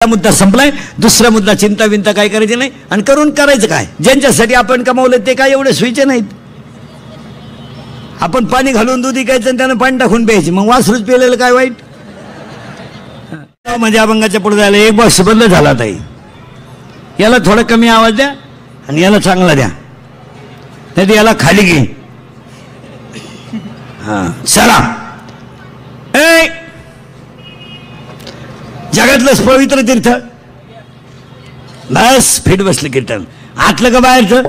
मुद्दा संपलाय. दुसरा मुद्दा चिंता विंता काय करायची नाही आणि करून करायचं काय. ज्यांच्यासाठी आपण कमावलं ते काय एवढे सोयीचे नाहीत. आपण पाणी घालून दूध विकायचं आणि त्यानं पाणी टाकून प्यायचे, मग वासरूच पिलेलं काय वाईट. म्हणजे अभंगाच्या पुढे जायला एक बॉक्स बंद झाला ताई. याला थोडा कमी आवाज द्या आणि याला चांगला द्या, नाही याला खाली घे. हा चला. जगातलंच पवित्र तीर्थ बस फिट बसलं कीर्तन. आतलं का बाहेरचं?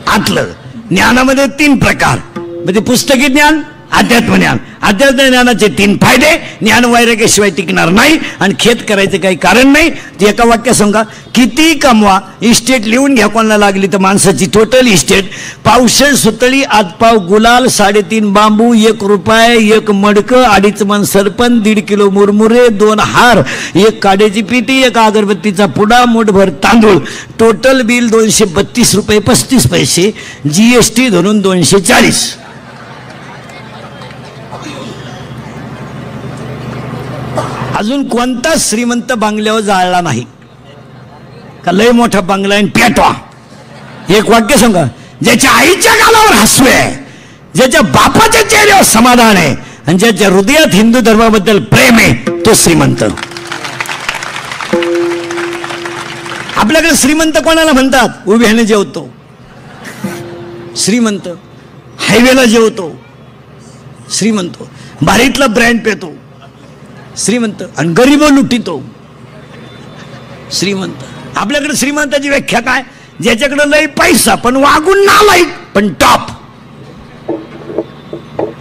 आतलं. ज्ञानामध्ये 3 प्रकार, म्हणजे पुस्तकी ज्ञान, अध्यात्म ज्ञान. अध्यात्म ज्ञानाचे 3 फायदे. ज्ञान वैराग्याशिवाय टिकणार नाही आणि खेत करायचं काही कारण नाही. ते एका वाक्यात सांगा, किती कमवा, इस्टेट लिहून घ्या कोणाला लागली तर माणसाची टोटल इस्टेट. पावशे सुतळी, आतपाव गुलाल, 3.5 बांबू, 1 रुपया, 1 मडकं, 2.5 मन सरपण, 1.5 किलो मुरमुरे, 2 हार, 1 काड्याची पिटी, 1 अगरबत्तीचा पुडा, मुठभर तांदूळ. टोटल बिल 232 रुपये 35 पैसे, GST धरून 240. अजून कोणता श्रीमंत बांगल्यावर जाळला नाही का? लय मोठा बांगला आहे पेटवा. एक वाक्य सांगा, ज्याच्या आईच्या गालावर हसू आहे, ज्याच्या बापाच्या चेहऱ्यावर समाधान आहे आणि ज्याच्या हृदयात हिंदू धर्माबद्दल प्रेम आहे, तो श्रीमंत. आपल्याकडे श्रीमंत कोणाला म्हणतात? उभ्याने जेवतो श्रीमंत, हायवेला जेवतो श्रीमंत, बारीतला ब्रँड पेतो श्रीमंत, आणि गरीब लुटितो श्रीमंत. आपल्याकडे श्रीमंताची व्याख्या काय? ज्याच्याकडे लय पैसा पण वागून नालायक पण टॉप.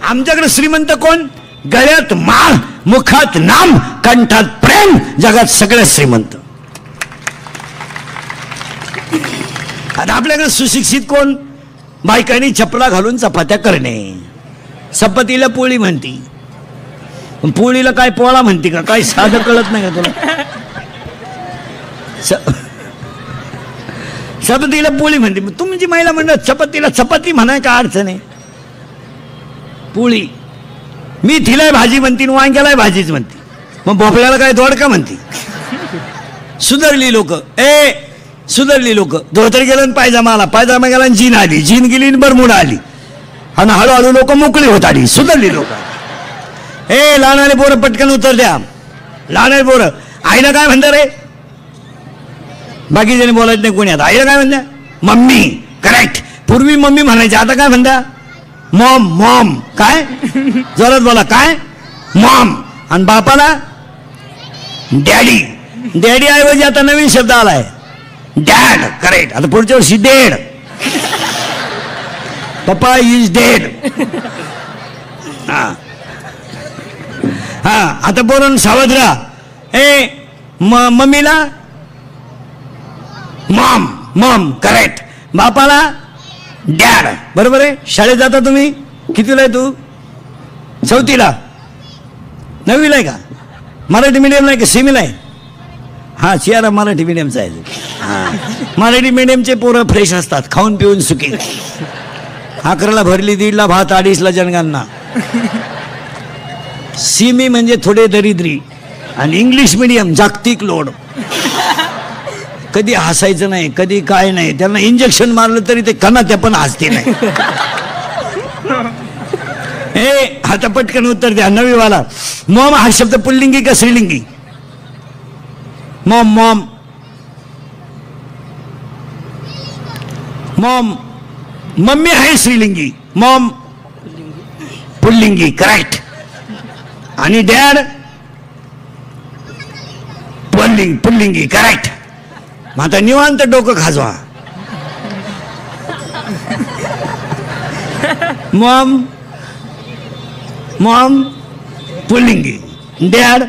आमच्याकडे श्रीमंत कोण? गळ्यात माळ, मुखात नाम, कंठात प्रेम, जगात सगळ्यात श्रीमंत. आणि आपल्याकडे सुशिक्षित कोण? बायकांनी चपला घालून चपात्या करणे. चपातीला पोळी म्हणती, पोळीला काय पोळा म्हणते का? काय साधं कळत नाही का तुला? चपातीला पोळी म्हणते. तुमची महिला म्हणत चपातीला चपाती म्हणाय का अडचण आहे? पोळी. मी तिला भाजी म्हणते, वांग्याला भाजीच म्हणते, मग भोपळ्याला काय दोडका म्हणते. सुधारली लोक, सुधारली लोक. धोतर गेलं आणि पायजामा गेला आणि जीन आली, जीन गेली आणि बरमुडा आली आणि हळूहळू लोक मोकळी होत आली. सुधारली लोक. लहानाले पोरं पटकन उत्तर द्या. लहानाले पोरं आईला काय म्हणतात रे? बाकीच्याने बोलायचं नाही कोणी. आता आईला काय म्हणता? मम्मी. करेक्ट. पूर्वी मम्मी म्हणायची, आता काय म्हणता? मॉम. मॉम. काय? जोरात बोला. काय? मॉम. आणि बापाला डॅडी. डॅडी ऐवजी आता नवीन शब्द आलाय, डॅड. करेक्ट. आता पुढच्या वर्षी डेड. पप्पा इज डेड. हा हा. आता बोलून सावध राहा. मम्मीला मॉम. मॉम. करेक्ट. बापाला डॅड. बरोबर आहे. शाळेत जाता तुम्ही? कितीला आहे तू? 4थीला? 9वीला आहे का? मराठी मीडियमला आहे का सेमीला आहे? हा चियारा मराठी मीडियमचा आहे. हा मराठी मीडियमचे पोरं फ्रेश असतात, खाऊन पिऊन सुखी. 11ला भरली, 1:30ला भात, 2:30ला जनगणना. सीमी म्हणजे थोडे दरिद्री आणि इंग्लिश मीडियम जागतिक लोड. कधी हसायचं नाही, कधी काय नाही. त्यांना इंजेक्शन मारलं तरी ते कणात्या पण हसते नाही. आता पटकन उत्तर द्या. 9वीवाला. मॉम हा शब्द पुल्लिंगी का स्त्रीलिंगी? मॉम. मॉम. मॉम. मम्मी आहे स्त्रीलिंगी, मॉम पुल्लिंगी. करेक्ट. आणि डॅड पुल्लिंगी. करेक्ट. मग आता निवांत डोकं खाजवा. मॉम. मॉम पुल्लिंगी, डॅड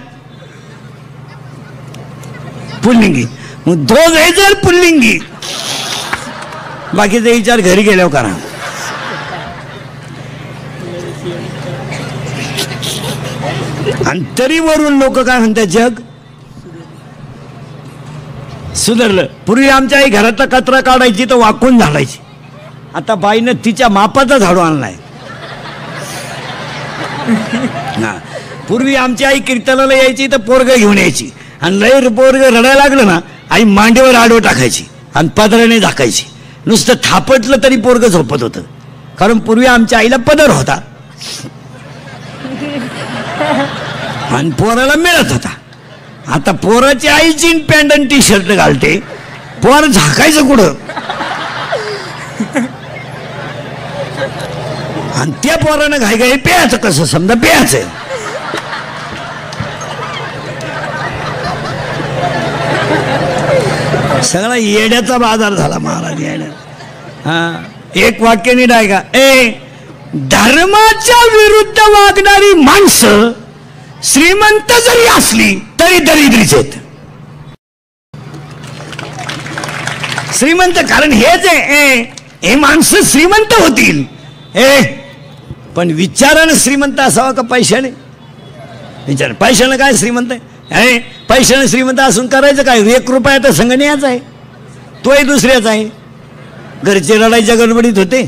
पुल्लिंगी. मग दोघे जर पुल्लिंगी, बाकीचा विचार घरी गेल्यावर करा. आणि तरी वरून लोक काय म्हणतात? जग सुधारलं. पूर्वी आमच्या आई घरातला कचरा काढायची तर वाकून झाडायची. आता बाईनं तिच्या मापाचा झाडू आणलाय. पूर्वी आमची आई कीर्तनाला यायची तर पोरग घेऊन यायची आणि लय पोरग रडायला लागलं ना आई मांडीवर आडवं टाकायची आणि पदराने झाकायची. नुसतं थापटलं तरी पोरग झोपत होतं, कारण पूर्वी आमच्या आईला पदर होता आणि पोराला मिळत होता. आता पोराची आई जीन पॅन्ट आणि टी शर्ट घालते, पोर झाकायचं कुठं? आणि त्या पोरानं घाई प्यायचं कसं? समजा प्यायचं. सगळा येड्याचा बाजार झाला महाराज, येड्या. हा, एक वाक्य नीट आहे का? धर्माच्या विरुद्ध वागणारी माणसं श्रीमंत जरी असली तरी दरिद्रीच आहेत. श्रीमंत, कारण हेच आहे, हे माणसं श्रीमंत होतील पण विचारानं श्रीमंत असावा का पैशाने? विचार, पैशानं काय श्रीमंत आहे? पैशाने श्रीमंत असून करायचं काय? 1 रुपया तर संगणीयाचा आहे, तोही दुसऱ्याचा आहे. घरचे रडायच्या गडबडीत होते,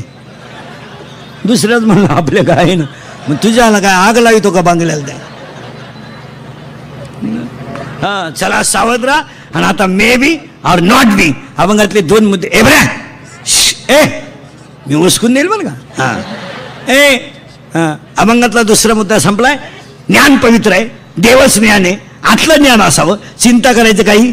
दुसऱ्याच म्हणलं आपल्या काय ना, मग तुझ्याला काय आग लावितो का बांगल्याला? त्या हा, चला सावध राहा. आणि आता मे बी और नॉट बी अभंगातले 2 मुद्दे. मी उचकून देईल बरं का. हा, अभंगातला 2रा मुद्दा संपलाय. ज्ञान पवित्र आहे, देवच ज्ञान आहे, आतलं ज्ञान असावं, चिंता करायचं काही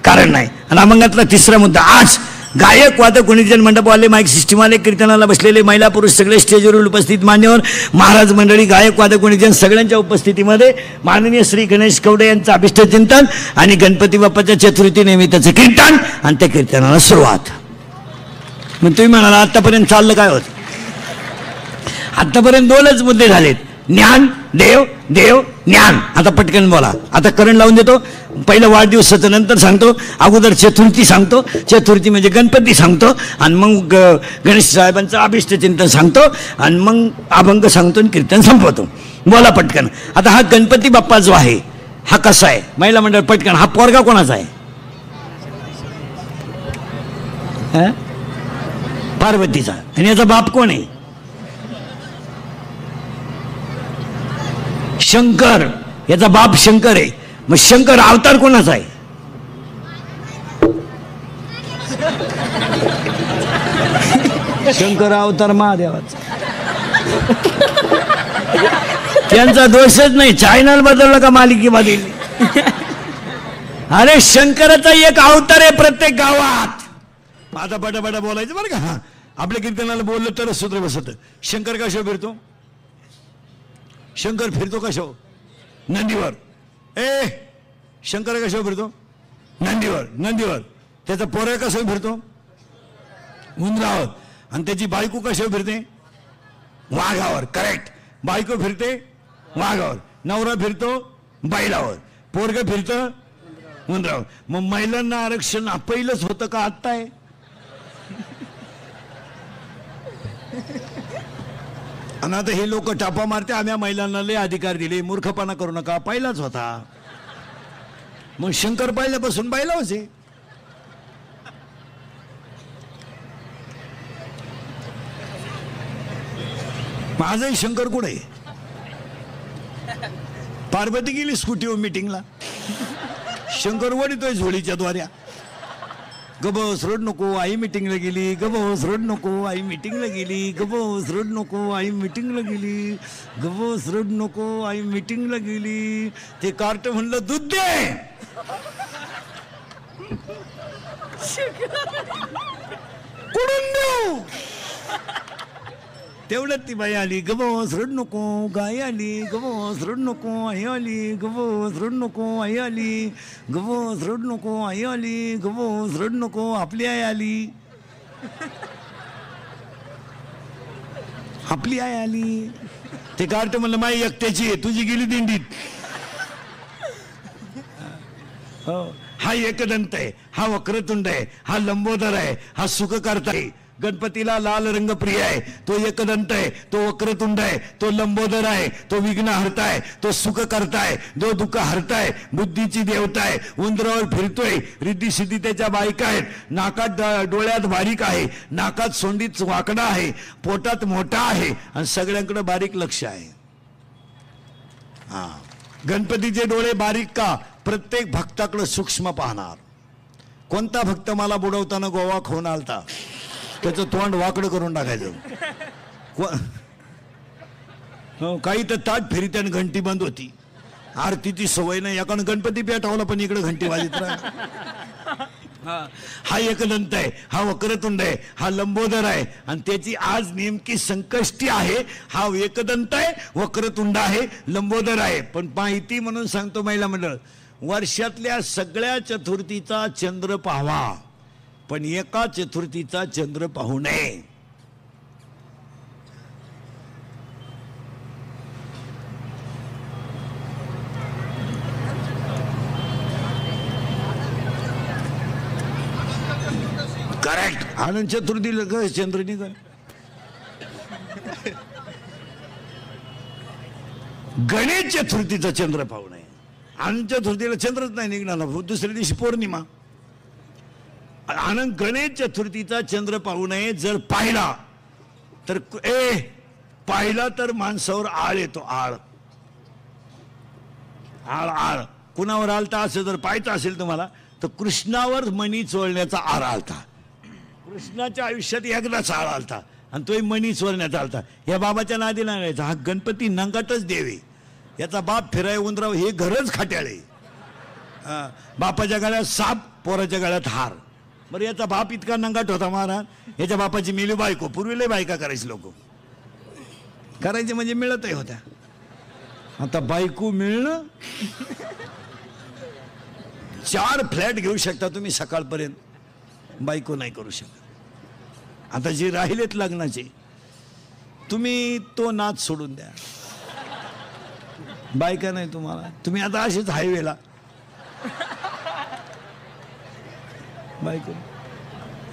कारण नाही. आणि अभंगातला 3रा मुद्दा, आज गायक वादक गुणीजन मंडपवाले माईक सिस्टीमवाले कीर्तनाला बसलेले महिला पुरुष सगळे स्टेजवरील उपस्थित मान्यवर महाराज मंडळी गायक वादक गुणीजन सगळ्यांच्या उपस्थितीमध्ये माननीय श्री गणेश कवडे यांचं अभिष्ट चिंतन आणि गणपती बाप्पाच्या चतुर्थी निमित्ताचं कीर्तन आणि त्या कीर्तनाला सुरुवात. मग तुम्ही म्हणाला आतापर्यंत चाललं काय होत? आतापर्यंत 2च मुद्दे झालेत, ज्ञान, देव, देव, ज्ञान. आता पटकन बोला. आता करण लावून देतो. पहिलं वाढदिवसाचं नंतर सांगतो, अगोदर चतुर्थी सांगतो, चतुर्थी म्हणजे गणपती सांगतो, आणि मग गणेश साहेबांचं अभिष्ट चिंतन सांगतो, आणि मग अभंग सांगतो आणि कीर्तन संपवतो. बोला पटकन. आता हा गणपती बाप्पा जो आहे हा कसा आहे? महिला मंडळ पटकन. हा पोरगा कोणाचा आहे? पार्वतीचा. आणि याचा बाप कोण आहे? शंकर. याचा बाप शंकर आहे. मग शंकर अवतार कोणाचा आहे? शंकर अवतार महादेवाचा. त्यांचा दोषच नाही, चॅनल बदललं का मालिकी बदलली. अरे शंकराचा एक अवतार आहे प्रत्येक गावात. आता पटापटा बोलायचं बरं का. हा, आपल्या कीर्तनाला बोललं तरच सूत्र बसत. शंकर कशा फिरतो? शंकर फिरतो कशा? नंदीवर. शंकर कशा फिरतो? नंदीवर. नंदीवर. त्याचा पोरगा कसा फिरतो? उंदरावर. आणि त्याची बायको कशा फिरते? वाघावर. करेक्ट. बायको फिरते वाघावर, नवरा फिरतो बैलावर, पोरग फिरतं उंदरावर. मग महिलांना आरक्षण पहिलंच होतं का आत्ता आहे? आणि आता हे लोक टापा मारते, आम्ही महिलांना लय अधिकार दिले, मूर्खपणा करू नका, पहिलाच होता. मग शंकर पहिल्यापासून बैला होते. माझाही शंकर कुठे? पार्वती गेली स्कूटीवर मीटिंगला, शंकर वडितोय झोळीच्या द्वाऱ्या. गबस रोड नको, आई मीटिंगला गेली. गबस रोड नको, आई मीटिंगला गेली. गबस रोड नको, आई मीटिंगला गेली. गबस रोड नको, आई मीटिंगला गेली. ते कार्ट म्हणलं दूध दे. कुठून देऊ? तेवढ्यात ती बाई आली. गबस रोड नको, गाय आली. गबस रोड नको, आई आली. गबस रोड नको, आई आली. गबस रोड नको, आई आली. गबस रोड नको, आपली आई आली. आपली आई आली. ते कार्ट म्हणलं माई एकट्याची आहे, तुझी गेली दिंडीत. हो, हा एकदंत आहे, हा वक्रतुंड आहे, हा लंबोदर आहे, हा सुखकर्ता आहे. गणपतीला लाल रंग प्रिय आहे. तो एकदंत आहे, तो वक्रतुंड आहे, तो लंबोदर आहे, तो विघ्न हरताय, तो सुख करताय, जो दुःख हरताय, बुद्धीची देवता आहे. उंदरावर फिरतोय, रिद्धी सिद्धी त्याच्या बायका आहेत. नाकात डोळ्यात बारीक आहे, नाकात सोंडीत वाकडा आहे, पोटात मोठा आहे आणि सगळ्यांकडे बारीक लक्ष आहे. हा, गणपतीचे डोळे बारीक का? प्रत्येक भक्ताकडे सूक्ष्म पाहणार. कोणता भक्त मला बुडवताना गोवा खाऊन आलता, त्याचं तोंड वाकडं करून टाकायचं. काही तर ताट फिरी त्यानं घंटी बंद होती. आरतीची सवय नाही, याकडे गणपती पेटवला पण इकडे घंटी वाजत राह. हा एकदंत आहे, हा वक्रतुंड आहे, हा लंबोदर आहे आणि त्याची आज नेमकी संकष्टी आहे. हा एकदंत आहे, वक्रतुंड आहे, लंबोदर आहे. पण माहिती म्हणून सांगतो महिला मंडळ, वर्षातल्या सगळ्या चतुर्थीचा चंद्र पाहावा, पण एका चतुर्थीचा चंद्र पाहू नये. करेक्ट. आनंद चतुर्थीला चंद्र निघाल. गणेश चतुर्थीचा चंद्र पाहू नये. आनंद चतुर्थीला चंद्रच नाही निघणार, दुसऱ्या दिवशी पौर्णिमा. आनंद गणेश चतुर्थीचा चंद्र पाहू नये. जर पाहिला तर माणसावर आळ येतो. आळ आळ आळ कुणावर आलता असं जर पाहायचं असेल तुम्हाला तर कृष्णावर मणी चोळण्याचा आळ आलता. कृष्णाच्या आयुष्यात एकदाच आळ आलता आणि तोही मणी चोरण्याचा आलता. या बाबाच्या नादी लागायचा. हा गणपती नंगाटच देवे, याचा बाप फिराय उंदराव, हे घरच खाट्याळे. बापाच्या गळ्यात साप, पोराच्या गळ्यात हार. बरं, याचा बाप इतका नंगाट होता महाराज, याच्या बापाची मिली बायको. पूर्वीला बायका करायची, लोक करायचे म्हणजे मिळतही होत्या. आता बायको मिळणं, 4 फ्लॅट घेऊ शकता तुम्ही सकाळपर्यंत, बायको नाही करू शकत. आता जे राहिलेत लग्नाचे, तुम्ही तो नाच सोडून द्या, बायका नाही तुम्हाला. तुम्ही आता असेच हायवेला बायको.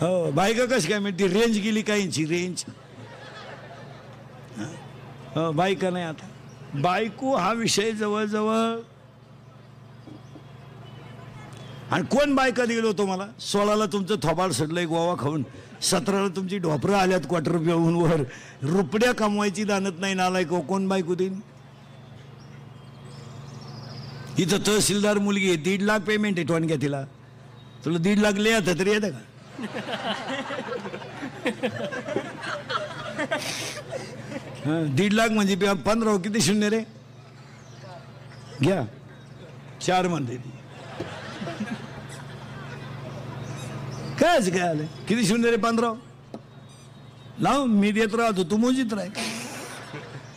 हो, बायका कशी काय मिळते? रेंज गेली काहींची, रेंज. हो, बायका नाही आता. बायको हा विषय जवळजवळ. आणि कोण बायका दिलो तुम्हाला? 16ला तुमचं थोबाड सडलंय गोवा खाऊन, 17ला तुमची ढोपरं आल्यात क्वार्टर पिऊन वर, रुपड्या कमवायची दानत नाही नालायक. कोण बायको देईन? इथं तहसीलदार मुलगी आहे, 1.5 लाख पेमेंट आहे. टोन घ्या तिला. तुला 1.5 लाख लिहायचं तरी येतं का? हा, 1.5 लाख म्हणजे 15 किती शून्य रे? घ्या 4 म्हणते ती. कायच काय आलं? किती शून्य रे? 15 लाव, मी देत राहतो, तू मोजित राह.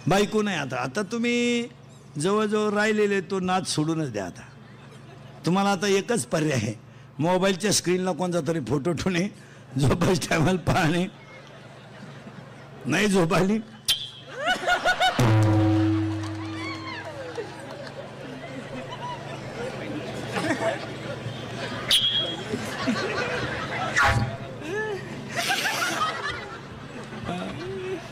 बायको नाही आता. आता तुम्ही जवळजवळ राहिलेले तो नाच सोडूनच द्या. आता तुम्हाला आता एकच पर्याय आहे, मोबाईलच्या स्क्रीनला कोणता तरी फोटो ठेवणे, झोपायच्या टायमाला पाहणे. नाही झोपायली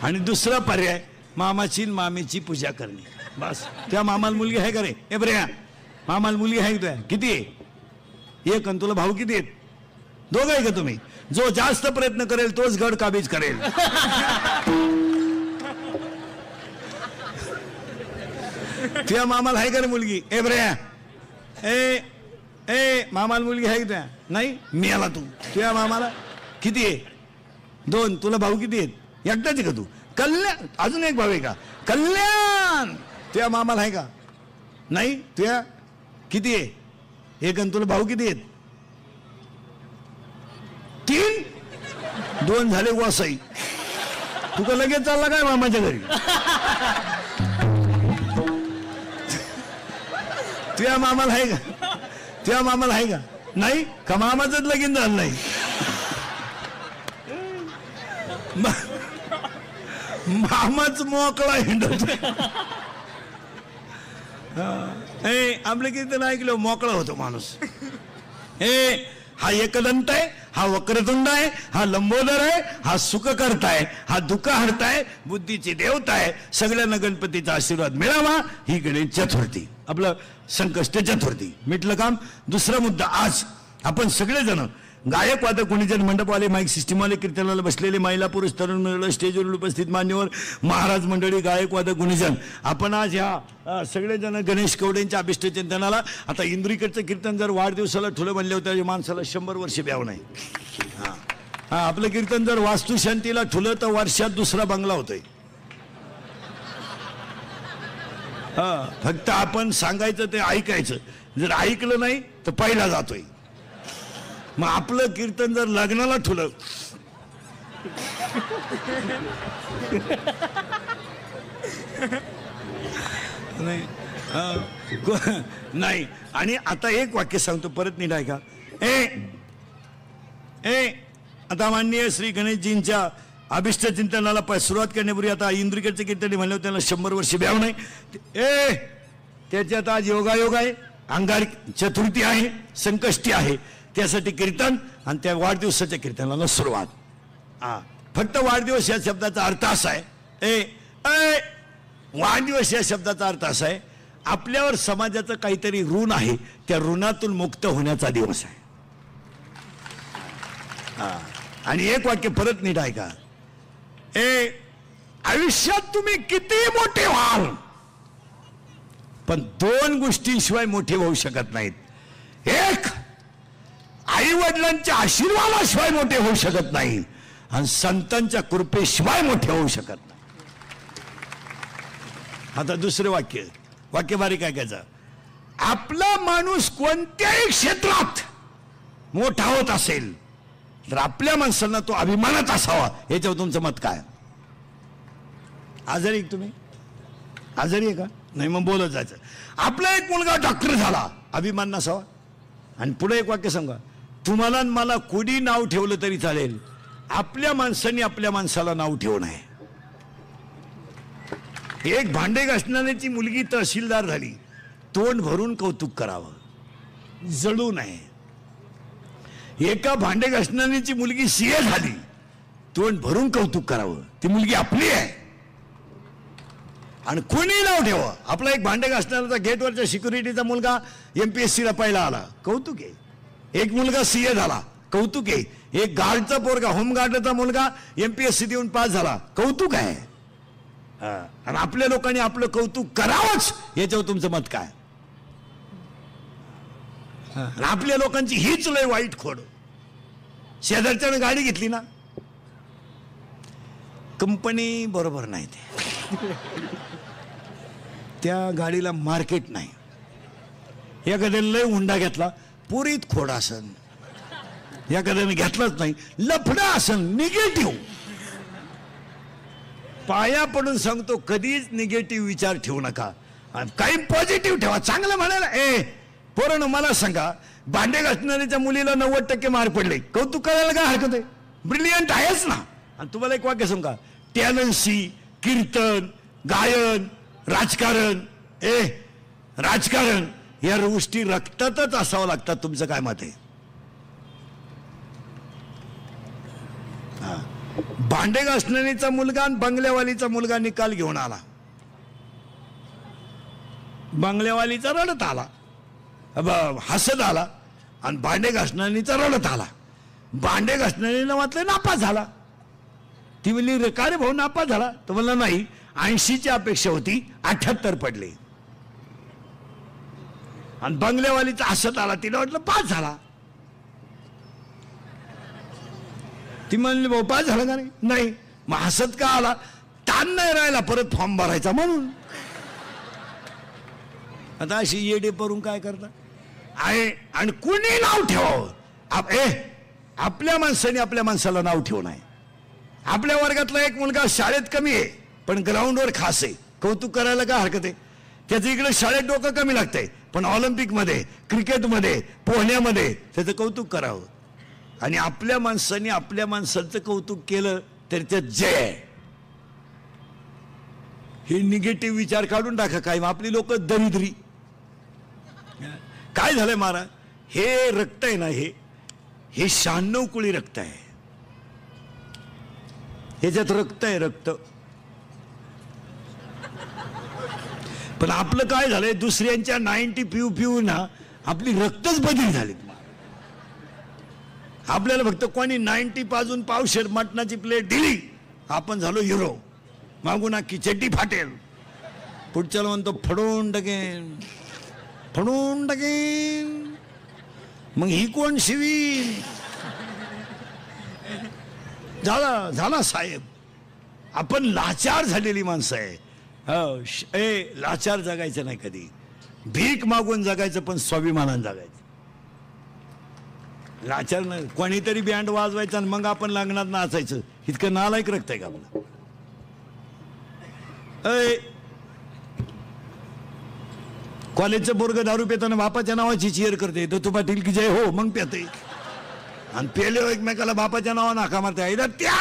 आणि दुसरा पर्याय मामाची मामीची पूजा करणे. बस. त्या मामाला मुलगी आहे का रे? ए बरे, मामाला मुलगी आहे का? किती आहे? एक. आणि तुला भाऊ किती आहेत? 2 आहे का तुम्ही? जो जास्त प्रयत्न करेल तोच गड काबीज करेल. त्या मामाला आहे का रे मुलगी? ए बरे, ए ए मामाला मुलगी आहे का? नाही. मी आला. तू तुझ्या मामाला किती आहे? 2. तुला भाऊ किती आहेत? एकटाच आहे का तू? कल्याण. अजून एक भाऊ आहे का? कल्याण. तुझ्या मामाला आहे का? नाही. तुझ्या किती आहे? 1. आणि तुला भाऊ किती आहेत? 3. 2 झाले वासाई. तू का लगेच चालला काय मामाच्या घरी? तुझ्या मामाला आहे का? तुझ्या मामाला आहे का? नाही. का मामाचंच लगीन झालं नाही? मामाच मोकळा हिंडत. आपलं किती ऐकलं, मोकळा होतो माणूस. हा एकदंत आहे, हा वक्रतुंड आहे, हा लंबोदर आहे, हा सुख करताय, हा दुःख हरताय, बुद्धीची देवता आहे. सगळ्यांना गणपतीचा आशीर्वाद मिळावा. ही गणेश चतुर्थी, आपलं संकष्ट चतुर्थी. मिटलं काम. दुसरा मुद्दा, आज आपण सगळेजण गायक वादक गुणीजन मंडपवाले माईक सिस्टीमवाले कीर्तनाला बसलेले महिला पुरुष तरुण मंडळ स्टेजवर उपस्थित मान्यवर महाराज मंडळी गायक वादक गुणीजन आपण आज ह्या सगळेजण गणेश कवडेंच्या अभिष्टचिंतनाला आता इंद्रिकडचं कीर्तन जर वाढदिवसाला ठुलं म्हणले होतं माणसाला 100 वर्ष ब्याव नाही. हा आपलं कीर्तन जर वास्तुशांतीला ठुलं तर वर्षात दुसरा बंगला होतोय. फक्त आपण सांगायचं ते ऐकायचं, जर ऐकलं नाही तर पहिला जातोय. मग आपलं कीर्तन जर लग्नाला ठुलं नाही. आणि आता एक वाक्य सांगतो परत नीट ऐका. आता माननीय श्री गणेशजींच्या अभिष्ट चिंतनाला सुरुवात करण्यापूर्वी आता इंद्रिकडचे कीर्तन म्हणलं त्यांना 100 वर्ष ब्याव नाही. त्याच्यात आज योगायोग आहे, अंगारक चतुर्थी आहे, संकष्टी आहे, त्यासाठी कीर्तन आणि त्या वाढदिवसाच्या कीर्तनाला सुरुवात. फक्त वाढदिवस या शब्दाचा अर्थ असा आहे, वाढदिवस या शब्दाचा अर्थ असा आहे आपल्यावर समाजाचं काहीतरी ऋण आहे, त्या ऋणातून मुक्त होण्याचा दिवस आहे. आणि एक वाक्य परत नीट ऐका. आयुष्यात तुम्ही किती मोठे व्हाल पण 2 गोष्टींशिवाय मोठे होऊ शकत नाहीत. एक, आई वडिलांच्या आशीर्वादाशिवाय मोठे होऊ शकत नाही आणि संतांच्या कृपेशिवाय मोठे होऊ शकत नाही. आता दुसरं वाक्य बारीक ऐकायचं. आपला माणूस कोणत्याही क्षेत्रात मोठा होत असेल तर आपल्या माणसांना तो अभिमानात असावा. याच्यावर तुमचं मत काय? आजारी तुम्ही आजारी आहे का? नाही मग बोलत जायचं. आपला एक मुलगा डॉक्टर झाला, अभिमान नसावा. आणि पुढे एक वाक्य सांगा, तुम्हाला मला कोणी नाव ठेवलं तरी चालेल, आपल्या माणसाने आपल्या माणसाला नाव ठेवू नये. एक भांडे घासणाऱ्याची मुलगी तहसीलदार झाली, तोंड भरून कौतुक करावं, जळू नये. एका भांडे घासणाऱ्याची मुलगी सीए झाली, तोंड भरून कौतुक करावं, ती मुलगी आपली आहे. आणि कोणी नाव ठेवा. आपला एक भांडे घासणाऱ्याचा गेटवरच्या सिक्युरिटीचा मुलगा MPSCला पहिला आला, कौतुक आहे. एक मुलगा सीए झाला, कौतुक आहे. एक गार्डचा पोरगा होमगार्डचा मुलगा MPSC देऊन पास झाला, कौतुक आहे. आणि आपल्या लोकांनी आपलं कौतुक करावंच, याच्यावर तुमचं मत काय? आपल्या लोकांची हीच लय वाईट खोड. शेजारच्यानं गाडी घेतली ना, कंपनी बरोबर नाही, त्या गाडीला मार्केट नाही. एखाद्याने लय हुंडा घेतला, पुरीत खोड असन. एखाद्याने घेतलाच नाही, लफडा असन, निगेटिव्ह. पाया पडून सांगतो, कधीच निगेटिव्ह विचार ठेवू नका, काही पॉझिटिव्ह ठेवा. चांगलं म्हणायला पोरांनो मला सांगा, भांडे घासणाऱ्याच्या मुलीला 90% मार्क पडले, कौतुक करायला काय हरकत आहे? ब्रिलियंट आहेच ना. आणि तुम्हाला एक वाक्य सांगा, टॅलेंटशी कीर्तन, गायन, राजकारण या गोष्टी रक्तातच असावं लागतात. तुमचं काय मत आहे? भांडे घासणारीचा मुलगा आणि बंगल्यावालीचा मुलगा निकाल घेऊन आला. बंगल्यावालीचा रडत आला, हसत आला, आणि भांडे घासणारीचा रडत आला. भांडे घासणारीला म्हटलं नापास झाला. ती म्हणली रे का रे भाऊ नापास झाला? तर म्हणला नाही, 80ची अपेक्षा होती, 78 पडले. आणि बंगल्यावालीचा हसत आला, तिला वाटलं पास झाला. ती म्हणली भाऊ पास झाला का नाही? मग हसत का आला? ताण नाही राहिला परत फॉर्म भरायचा म्हणून. आता अशी येडे परून काय करता आहे? आणि कुणी नाव ठेवावं? आपल्या माणसाने आपल्या माणसाला नाव ठेवू नये. आपल्या वर्गातला एक मुलगा शाळेत कमी आहे पण ग्राउंडवर खास आहे, कौतुक करायला काय हरकत आहे? त्याचं इकडे शाळेत डोकं कमी लागतंय पण ऑलिम्पिकमध्ये, क्रिकेटमध्ये, पोहण्यामध्ये त्याचं कौतुक करावं. आणि आपल्या माणसाने आपल्या माणसाचं कौतुक केलं तर त्यात जय. हे निगेटिव्ह विचार काढून टाका. काय आपली लोक दरिद्री. काय झालंय महाराज, हे रक्त आहे ना, हे 96 कुळी रक्त आहे. ह्याच्यात रक्त आहे, रक्त. पण आपलं काय झालंय, दुसऱ्यांच्या 90 पिऊ पिऊ ना आपली रक्तच बदली झाली. आपल्याला फक्त कोणी 90 पाजून पावशेर मटणाची प्लेट दिली, आपण झालो हिरो. मागून अख्खी चड्डी फाटेल, पुढच्याला म्हणतो फडून टाकेन, फडून टाकेन. मग ही कोण शिवी? झाला झाला साहेब. आपण लाचार झालेली माणसं आहे. हो, लाचार जगायचं नाही कधी. भीक मागून जगायचं, पण स्वाभिमानानं जगायचं. लाचार नाही. कोणीतरी बँड वाजवायचं आणि मग आपण लग्नात नाचायचं. इतकं नालायक रक्त आहे का आपलं? कॉलेजचं बोर्ग दारू पेताना बापाच्या नावाची चीयर करते, तर तू पाटील की जय हो मग पेते. आणि पेले एकमेकाला बापाच्या नावानं हाका मारते. त्या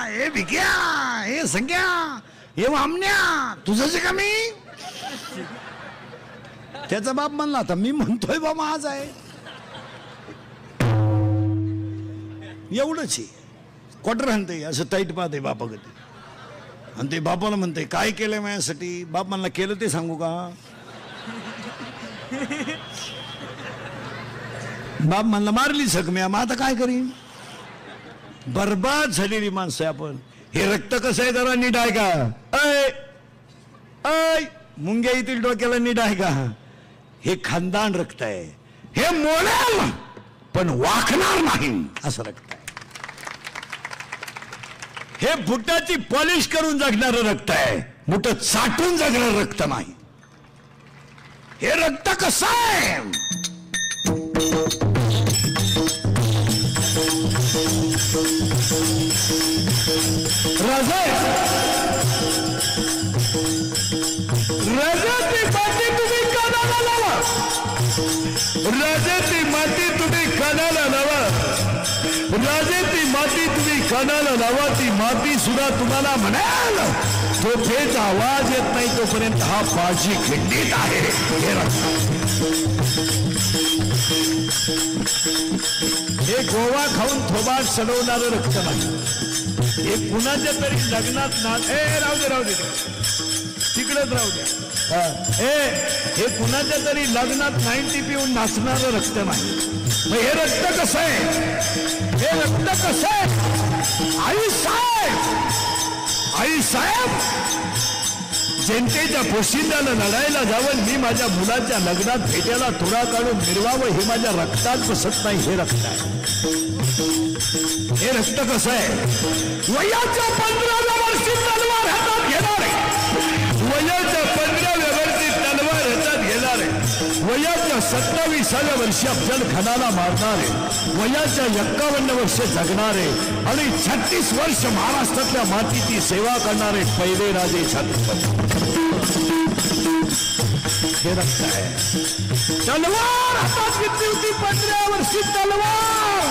हे भिक्या, हे संख्या, हे वामण्या, तुझं जे कमी. त्याचा बाप म्हणला आता मी म्हणतोय बा माझ आहे. एवढंच आहे. क्वार्टर आणते असं टाईट पाहते बापाकडे. आणि ते बापाला म्हणते काय केलंय माझ्यासाठी? बाप म्हणला केलं ते सांगू का? बाप म्हणला मारली जखम्या, मग आता काय करीन? बर्बाद झालेली माणसं आहे आपण. हे रक्त कसं आहे जरा नीट आहे का? ऐ मुंग्या येथील डोक्याला नीट आहे का? हे खानदान रक्त आहे. हे मोडेल पण वाकणार नाही असं रक्त आहे. हे बुटाची पॉलिश करून जगणारं रक्त आहे, बुट चाटून जगणारं रक्त नाही. हे रक्त कसं आहे? राजाची माती तुम्ही कानाला लावा, राजाची माती तुम्ही कानाला लावा, राजाची माती तुम्ही कानाला लावा. ती माती सुद्धा तुम्हाला म्हणाल तोफेचा आवाज येत नाही तोपर्यंत हा बाजी खिंडीत आहे. हे गोवा खाऊन थोबाट सडवणारं रक्त नाही. हे कुणाच्या तरी लग्नात राहू दे राहू दे तिकडेच राहू दे. हे कुणाच्या तरी लग्नात 90 पिऊन नाचणारं रक्त नाही. मग हे रक्त कसं आहे? हे रक्त कसं आहे? आई साहेब जनतेच्या पोशिंद्याला लढायला जावं, मी माझ्या मुलाच्या लग्नात भेट्याला थोडा काढून मिरवावं, हे माझ्या रक्तात बसत नाही. हे रक्त आहे. हे रक्त कसं आहे? वयाच्या 15व्या वर्षी तलवार हातात घेणार आहे. वयाच्या 15व्या वर्षी तलवार हातात घेणार आहे. वयाच्या 27व्या वर्षी अफजल खानाला मारणार आहे. वयाच्या 51 वर्ष जगणार आहे आणि 36 वर्ष महाराष्ट्रातल्या मातीची सेवा करणारे पहिले राजे छत्रपती. हे रक्त आहे. तलवार हातात घेतली होती 15 वर्षी तलवार.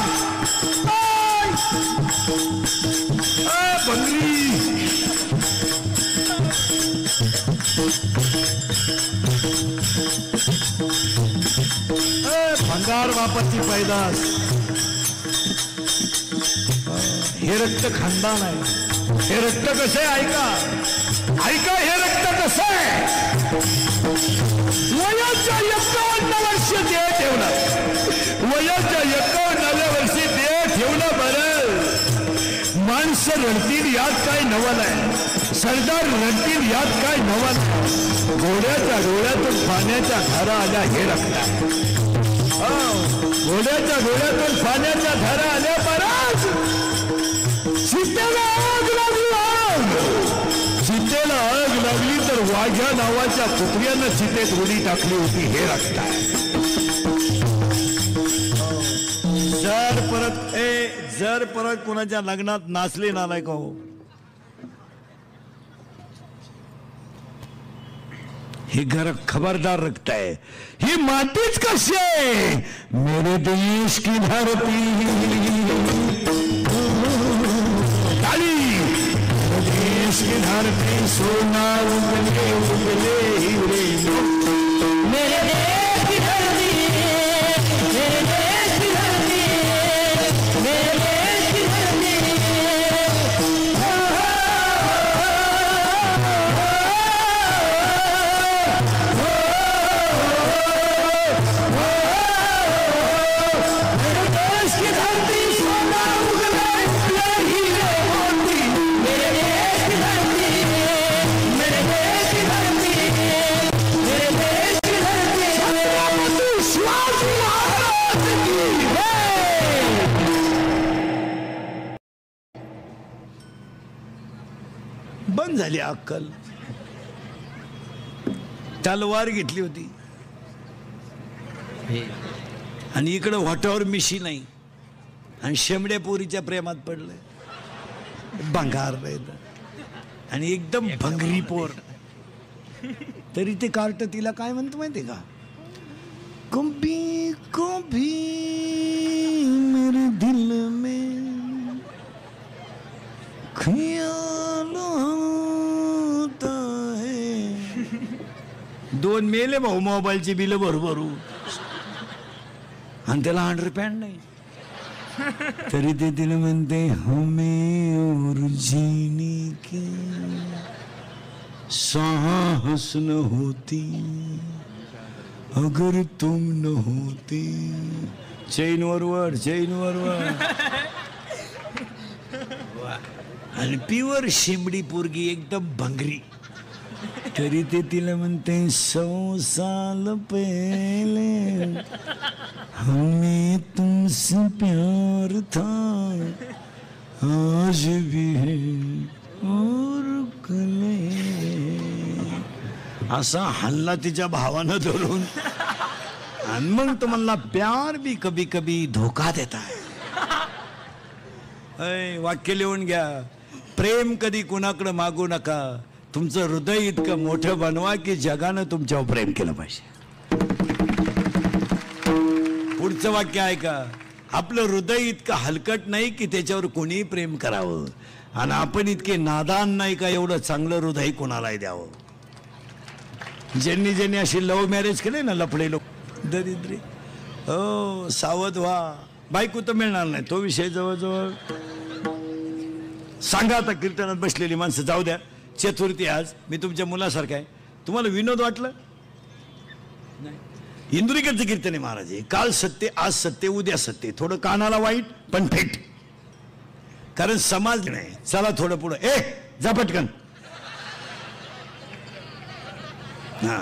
बंगली भंगार वापरची पैदास. हे रक्त खानदान आहे. हे रक्त कसं आहे? ऐका हे रक्त कसं आहे? वयाच्या 51 वर्ष देह ठेवलं. वयाच्या 51व्या वर्षी देह ठेवलं. बरं माणसं रडतील यात काय नवल आहे? सरदार रडतील यात काय नवल? घोड्याच्या डोळ्यातून पाण्याच्या धारा आल्या. हे रक्त आहे. घोड्याच्या डोळ्यातून पाण्याच्या धारा आल्या. बराच सीतेला आग लागली. सीतेला आग लागली तर वाघ्या नावाच्या कुत्र्यानं सीतेत उडी टाकली होती. हे रक्त आहे. जर परत कोणाच्या लग्नात नाचले नालायक हो, हे घर खबरदार रक्त आहे. ही मातीच कशी आहे? मेरे देश की धरती देश की धरती सोना उगले उगले हीरे. मेरे देश की धरती, मेरे देश की धरती, मेरे देश की धरती. मेरे देश की धरती निर्माण झाली अक्कल. तलवार घेतली होती आणि इकडं वाटावर मिशी नाही आणि शेमड्या पोरीच्या प्रेमात पडलंय. भंगार आणि एकदम भंगरी पोर. तरी ते कार्ट तिला काय म्हणतो माहिती का, कभी कभी मेरे दिल में ख्याल आता है. 2 मेले भाऊ मोबाईलची बिल भरू आणि त्याला अंडरपॅन्ट नाही. तरी ते तिला म्हणते हमें और जीने के साहस न होती अगर तुम न होती. चैन वरवर आणि प्युअर शिमडी पोरगी एकदम भंगरी. तरी ते तिला म्हणते 100 साल पहले हमें तुमसे प्यार था आज भी है और कल है. असा हल्ला तिच्या भावानं धरून आणि मग तो म्हणला प्यार भी कभी कभी धोका देता है. वाक्य लिहून घ्या. प्रेम कधी कुणाकडे मागू नका. तुमचं हृदय इतकं मोठं बनवा की जगानं तुमच्यावर प्रेम केलं पाहिजे. पुढचं वाक्य आहे का, आपलं हृदय इतकं हलकट नाही की त्याच्यावर कोणीही प्रेम करावं आणि आपण इतके नादान नाही का एवढं चांगलं हृदय कोणालाही द्यावं. ज्यांनी अशी लव्ह मॅरेज केले ना लफडे लोक दरिद्री, हो सावध व्हा. बायको तर मिळणार नाही तो विषय जवळजवळ. सांगा आता कीर्तनात बसलेली माणसं जाऊ द्या. चतुर्थी आज मी तुमच्या मुलासारखा आहे. तुम्हाला विनोद वाटलं नाही. इंदुरीकरचं कीर्तन आहे महाराज. काल सत्य आज सत्य उद्या सत्य. थोडं कानाला वाईट पण फेट, कारण समाज नाही. चला थोडं पुढं जा पटकन. हा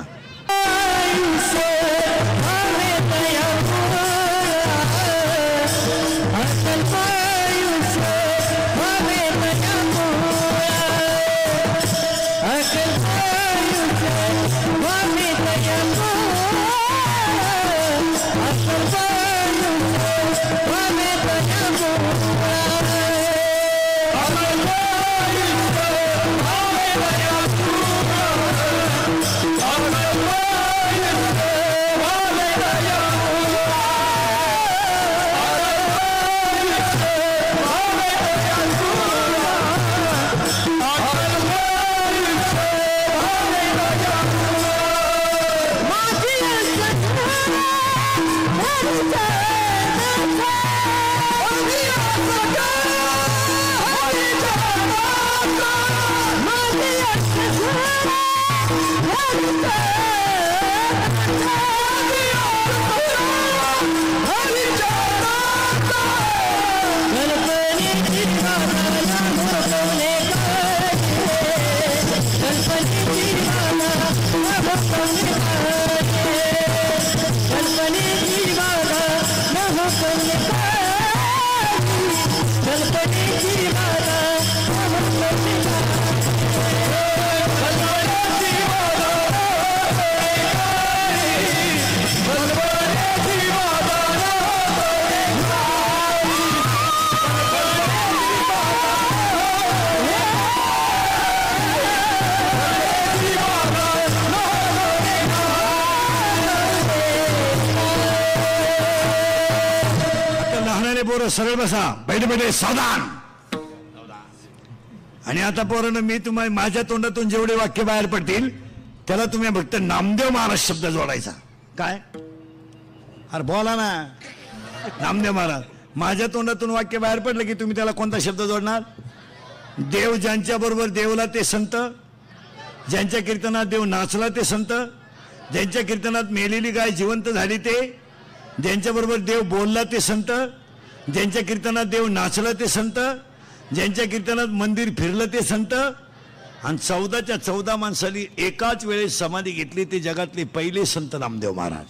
सरळ बसा. बैठे सावधान. आणि आता पोरांनो मी तुम्हाला माझ्या तोंडातून जेवढे वाक्य बाहेर पडतील त्याला तुम्ही फक्त नामदेव महाराज शब्द जोडायचा. काय अरे बोला ना. नामदेव महाराज. माझ्या तोंडातून वाक्य बाहेर पडलं की तुम्ही त्याला कोणता शब्द जोडणार. देव ज्यांच्या बरोबर देवला ते संत, ज्यांच्या कीर्तनात देव नाचला ते संत, ज्यांच्या कीर्तनात मेलेली गाय जिवंत झाली ते, ज्यांच्या बरोबर देव बोलला ते संत, ज्यांच्या कीर्तनात देव नाचला ते संत, ज्यांच्या कीर्तनात मंदिर फिरलं ते संत. आणि 14च्या 14 माणसांनी एकाच वेळेस समाधी घेतली ते जगातले पहिले संत नामदेव महाराज.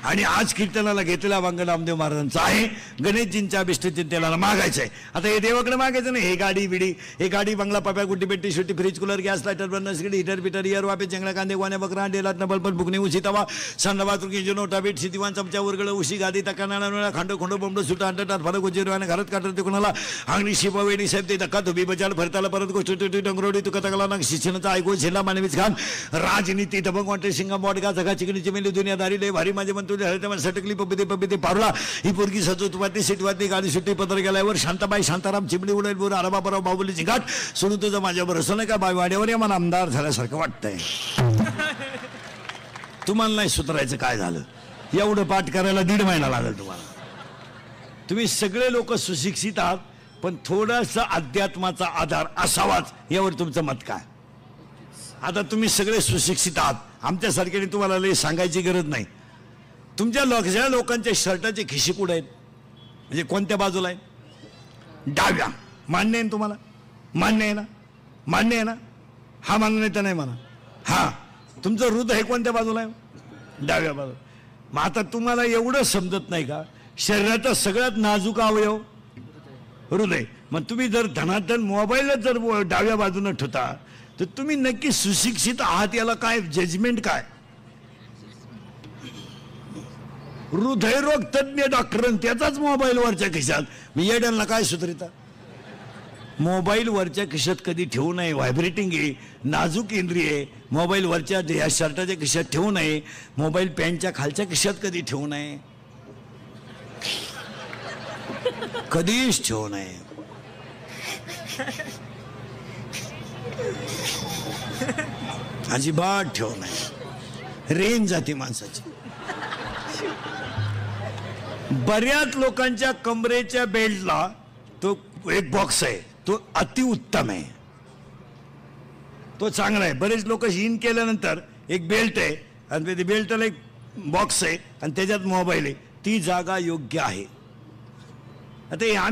आणि आज कीर्तनाला घेतलेला वांग नामदेव महाराजांचा आहे. गणेशजींच्या अभिष्टचिंतेला मागायचं आहे. आता हे देवाकडे मागायचं नाही. हे गाडी बिडी, हे गाडी बंगला पप्या गुड्डी पेट्टी शुट्टी fridge cooler gas lighter burner स्किड हिटर पिटर इयर वापे चंगळा कांदे गोण्या बकरा डेलात नबल पण बुकणे उशी तवा संडवा तुर्की जुनोटा बीट सिद्धिवान चमच्या वरगळ उशी गादी तकाना खांडो खोंडो बोंबडो सुटा अंडटात फरक गोजीरवाने घरात काढत कोणाला अंगणी शिपावेणी साहेब ते धक्का धुबी बचाल भरताला परत गोष्ट तुटी डोंगरोडी तुका तकला ना शिक्षणाचा ऐकून झेला मानवीच खान राजनीती दबंग वाटे सिंगा बॉडगा जगा चिकनी चिमेली दुनियादारी लय भारी माझे म्हणतो हळते सटकली पबिते पारुला ही पोरगी सजवतवादी सीटवादी गाडी सुट्टी पत्र गेल्यावर शांताबाई शांताराम चिमणी उडेल बोर अरबाबराव बाबुली जिंगाट सोडून तुझं माझ्यावर असं नाही का बाय वाड्यावर या मला आमदार झाल्यासारखं वाटतंय. तुम्हाला नाही सुधारायचं काय झालं. एवढं पाठ करायला 1.5 महिना लागेल तुम्हाला. तुम्ही सगळे लोक सुशिक्षित आहात पण थोडासा अध्यात्माचा आधार असावाच यावर तुमचं मत काय. आता तुम्ही सगळे सुशिक्षित आहात, आमच्यासारख्याने तुम्हाला लई सांगायची गरज नाही. तुमच्या लोकांच्या शर्टाचे खिशी कुठे आहेत, म्हणजे कोणत्या बाजूला आहेत? डाव्या. मान्य आहे तुम्हाला? मान्य आहे ना? मान्य आहे ना? हा मान्य तर नाही म्हणा. हा, तुमचं हृदय कोणत्या बाजूला आहे? डाव्या बाजूला. मग आता तुम्हाला एवढं समजत नाही का शरीराचा सगळ्यात नाजूक अवयव हृदय. मग तुम्ही जर धनाधन मोबाईलच जर डाव्या बाजूने ठेवता तर तुम्ही नक्की सुशिक्षित आहात याला काय जजमेंट काय? हृदयरोग तज्ञ डॉक्टर त्याचाच मोबाईलवरच्या खिशात. मी येड्यांना काय सुधरिता? मोबाईलवरच्या खिशात कधी ठेवू नये. व्हायब्रेटिंग आहे, नाजूक इंद्रिय आहे. मोबाईलवरच्या या शर्टाच्या खिशात ठेवू नये. मोबाईल पॅन्टच्या खालच्या खिशात कधी ठेवू नये, कधीच ठेवू नये. अजिबात ठेवू नये. रेंज जाते माणसाची. बऱ्याच लोकांच्या कमरेच्या बेल्टला तो एक बॉक्स आहे, तो अतिउत्तम आहे, तो चांगला आहे. बरेच लोक इन केल्यानंतर एक बेल्ट आहे आणि ते बेल्टला एक बॉक्स आहे आणि त्याच्यात मोबाईल आहे, ती जागा योग्य आहे. आता आम्ही